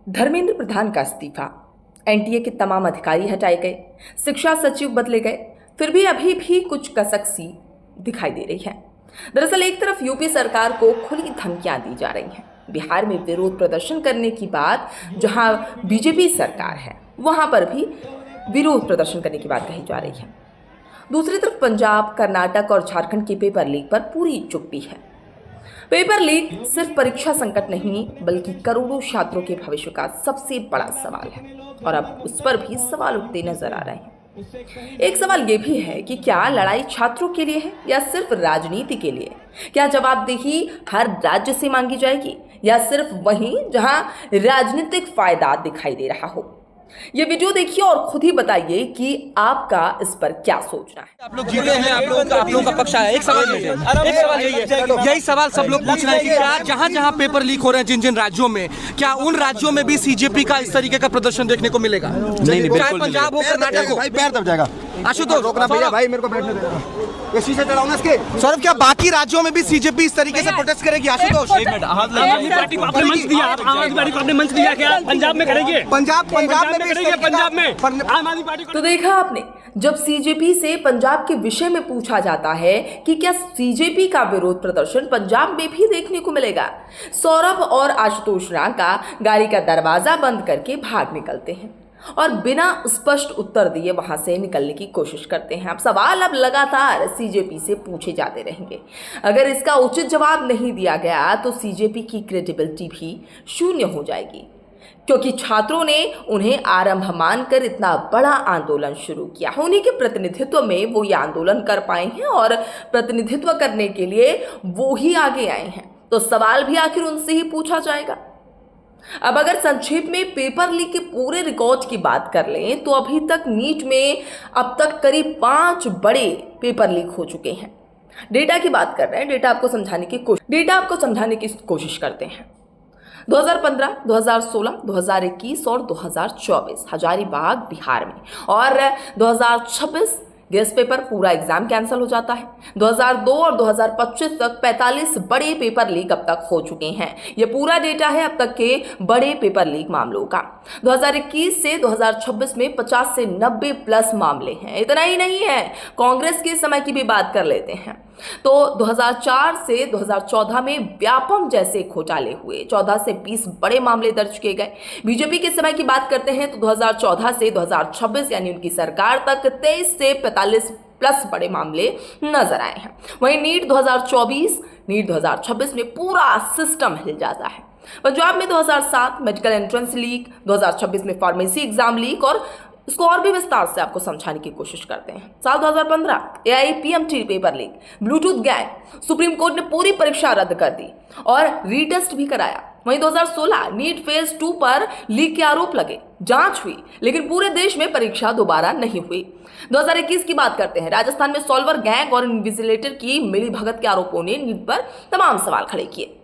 धर्मेंद्र प्रधान का इस्तीफा, एनटीए के तमाम अधिकारी हटाए गए, शिक्षा सचिव बदले गए, फिर भी अभी भी कुछ कसक सी दिखाई दे रही है। दरअसल एक तरफ यूपी सरकार को खुली धमकियां दी जा रही हैं। बिहार में विरोध प्रदर्शन करने की बात, जहां बीजेपी सरकार है वहां पर भी विरोध प्रदर्शन करने की बात कही जा रही है। दूसरी तरफ पंजाब, कर्नाटक और झारखंड की पेपर लीक पर पूरी चुप्पी है। पेपर लीक सिर्फ परीक्षा संकट नहीं बल्कि करोड़ों छात्रों के भविष्य का सबसे बड़ा सवाल है और अब उस पर भी सवाल उठते नजर आ रहे हैं। एक सवाल ये भी है कि क्या लड़ाई छात्रों के लिए है या सिर्फ राजनीति के लिए? क्या जवाबदेही हर राज्य से मांगी जाएगी या सिर्फ वहीं जहां राजनीतिक फायदा दिखाई दे रहा हो? ये वीडियो देखिए और खुद ही बताइए कि आपका इस पर क्या सोचना है। आप लोग जीते हैं, आप लोगों का पक्ष आया। एक सवाल यही सवाल सब लोग पूछ रहे हैं कि क्या जहां जहां पेपर लीक हो रहे हैं जिन जिन राज्यों में, क्या उन राज्यों में भी सीजेपी का इस तरीके का प्रदर्शन देखने को मिलेगा? नहीं, चाहे पंजाब हो, कर्नाटक हो। भाई पैर दब जाएगा। आशुतोष रोकना भैया, भाई मेरे को बैठने देना। ये शीशे चढ़ाओ ना इसके। सौरभ, क्या बाकी राज्यों में भी सीजेपी इस तरीके से प्रोटेस्ट करेगी? आशुतोष, आम आदमी पार्टी को आपने मंच दिया, आम आदमी पार्टी को आपने मंच दिया, क्या पंजाब में करेंगे? पंजाब में करेंगे, पंजाब में आम आदमी पार्टी को। तो देखा आपने, जब सीजेपी से पंजाब के विषय में पूछा जाता है कि क्या सीजेपी का विरोध प्रदर्शन पंजाब में भी देखने को मिलेगा, सौरभ और आशुतोष रांका गाड़ी का दरवाजा बंद करके भाग निकलते हैं और बिना स्पष्ट उत्तर दिए वहां से निकलने की कोशिश करते हैं। अब सवाल लगातार सीजेपी से पूछे जाते रहेंगे। अगर इसका उचित जवाब नहीं दिया गया तो सीजेपी की क्रेडिबिलिटी भी शून्य हो जाएगी, क्योंकि छात्रों ने उन्हें आरंभ मानकर इतना बड़ा आंदोलन शुरू किया। उन्हीं के प्रतिनिधित्व में वो ये आंदोलन कर पाए हैं और प्रतिनिधित्व करने के लिए वो ही आगे आए हैं, तो सवाल भी आखिर उनसे ही पूछा जाएगा। अब अगर संक्षेप में पेपर लीक के पूरे रिकॉर्ड की बात कर लें तो अभी तक नीट में अब तक करीब 5 बड़े पेपर लीक हो चुके हैं। डेटा की बात कर रहे हैं, डेटा आपको समझाने की कोशिश करते हैं। 2015, 2016, 2021 और 2024 हजारीबाग बिहार में, और 2026 गेस्ट पेपर पूरा एग्जाम कैंसिल हो जाता है। 2002 और 2025 तक 45 बड़े पेपर लीक अब तक हो चुके हैं। ये पूरा डेटा है अब तक के बड़े पेपर लीक मामलों का। 2021 से 2026 में 50 से 90 प्लस मामले हैं। इतना ही नहीं है, कांग्रेस के समय की भी बात कर लेते हैं तो 2004 से 2014 में व्यापम जैसे घोटाले हुए, 14 से 20 बड़े मामले दर्ज किए गए। बीजेपी के समय की बात करते हैं तो 2014 से 2026 यानी उनकी सरकार तक 23 से 45 प्लस बड़े मामले नजर आए हैं। वहीं नीट 2026 में पूरा सिस्टम हिल जाता है। पंजाब में 2007 मेडिकल एंट्रेंस लीक, 2026 में फार्मेसी एग्जाम लीक, और इसको और भी विस्तार से आपको समझाने की कोशिश करते हैं। साल 2015 AIPMT paper leak, Bluetooth gang, supreme court ने पूरी परीक्षा रद्द कर दी और रीटेस्ट भी कराया। वहीं 2016 नीट फेज 2 पर लीक के आरोप लगे, जांच हुई लेकिन पूरे देश में परीक्षा दोबारा नहीं हुई। 2021 की बात करते हैं, राजस्थान में सॉल्वर गैंग और इन्विजिलेटर की मिलीभगत के आरोपों ने नीट पर तमाम सवाल खड़े किए।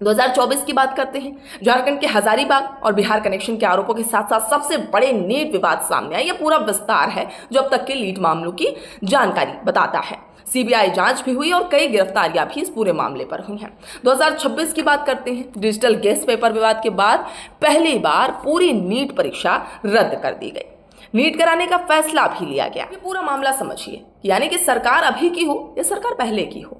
2024 की बात करते हैं, झारखंड के हजारीबाग और बिहार कनेक्शन के आरोपों के साथ साथ सबसे बड़े नीट विवाद सामने आए। यह पूरा विस्तार है जो अब तक के लीड मामलों की जानकारी बताता है। सीबीआई जांच भी हुई और कई गिरफ्तारियां भी इस पूरे मामले पर हुई हैं। 2026 की बात करते हैं, डिजिटल गेस्ट पेपर विवाद के बाद पहली बार पूरी नीट परीक्षा रद्द कर दी गई। नीट कराने का फैसला भी लिया गया। ये पूरा मामला समझिए, यानी कि सरकार अभी की हो या सरकार पहले की हो,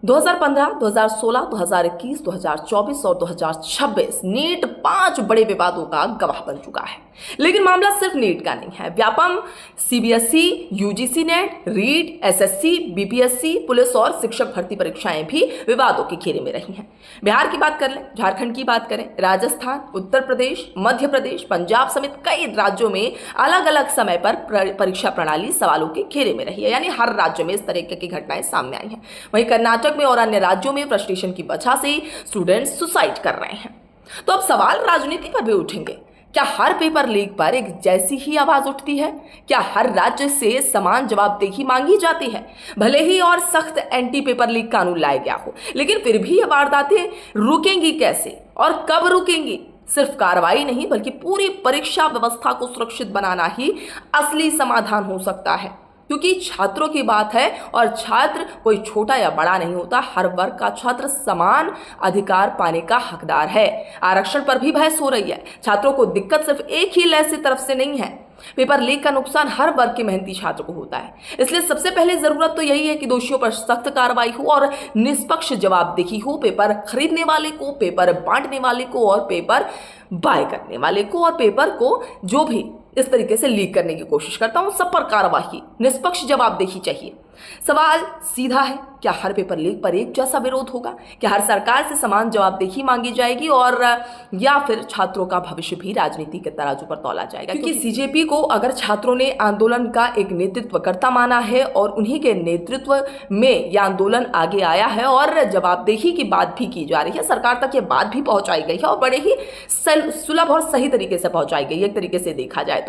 2015, 2016, 2021, 2024 और 2026 नीट 5 बड़े विवादों का गवाह बन चुका है। लेकिन मामला सिर्फ नीट का नहीं है। Vyapam, CBSE, UGC NET, REET, SSC, BPSC, police और शिक्षक भर्ती परीक्षाएं भी विवादों के घेरे में रही हैं। बिहार की बात कर लें, झारखंड की बात करें, राजस्थान, उत्तर प्रदेश, मध्य प्रदेश, पंजाब समेत कई राज्यों में अलग अलग समय पर परीक्षा प्रणाली सवालों के घेरे में रही है, यानी हर राज्य में इस तरह की घटनाएं सामने आई हैं। वहीं कर्नाटक में और अन्य राज्यों में फ्रस्ट्रेशन की वजह से स्टूडेंट्स सुसाइड कर रहे हैं। तो अब सवाल राजनीति पर भी उठेंगे। क्या हर पेपर लीक पर एक जैसी ही आवाज उठती है? क्या हर राज्य से समान जवाबदेही मांगी जाती है? भले ही और सख्त एंटी पेपर लीक कानून लाया गया हो, लेकिन फिर भी ये वारदातें रुकेंगी कैसे और कब रुकेंगी? सिर्फ कार्रवाई नहीं बल्कि पूरी परीक्षा व्यवस्था को सुरक्षित बनाना ही असली समाधान हो सकता है। क्योंकि छात्रों की बात है और छात्र कोई छोटा या बड़ा नहीं होता, हर वर्ग का छात्र समान अधिकार पाने का हकदार है। आरक्षण पर भी बहस हो रही है। छात्रों को दिक्कत सिर्फ एक ही लहर तरफ से नहीं है, पेपर लीक का नुकसान हर वर्ग के मेहनती छात्र को होता है। इसलिए सबसे पहले जरूरत तो यही है कि दोषियों पर सख्त कार्रवाई हो और निष्पक्ष जवाबदेही हो। पेपर खरीदने वाले को, पेपर बांटने वाले को और पेपर बाय करने वाले को और पेपर को जो भी इस तरीके से लीक करने की कोशिश करता हूं, सब पर कार्रवाई, निष्पक्ष जवाबदेही चाहिए। सवाल सीधा है, क्या हर पेपर लीक पर एक जैसा विरोध होगा? क्या हर सरकार से समान जवाबदेही मांगी जाएगी और या फिर छात्रों का भविष्य भी राजनीति के तराजू पर तौला जाएगा? क्योंकि सीजेपी को अगर छात्रों ने आंदोलन का एक नेतृत्वकर्ता माना है और उन्हीं के नेतृत्व में यह आंदोलन आगे आया है और जवाबदेही की बात भी की जा रही है, सरकार तक ये बात भी पहुंचाई गई है और बड़े ही सुलभ और सही तरीके से पहुंचाई गई है एक तरीके से देखा जाए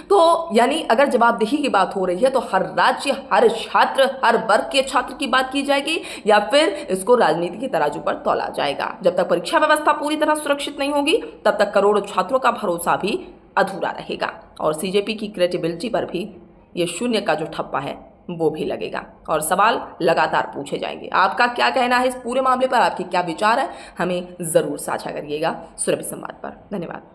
तो यानी अगर जवाबदेही की बात हो रही है तो हर राज्य, हर छात्र, हर वर्ग के छात्र की बात की जाएगी या फिर इसको राजनीति के तराजू पर तौला जाएगा। जब तक परीक्षा व्यवस्था पूरी तरह सुरक्षित नहीं होगी तब तक करोड़ों छात्रों का भरोसा भी अधूरा रहेगा और सीजेपी की क्रेडिबिलिटी पर भी ये शून्य का जो ठप्पा है वो भी लगेगा और सवाल लगातार पूछे जाएंगे। आपका क्या कहना है इस पूरे मामले पर? आपके क्या विचार है? हमें जरूर साझा करिएगा सुरभि संवाद पर। धन्यवाद।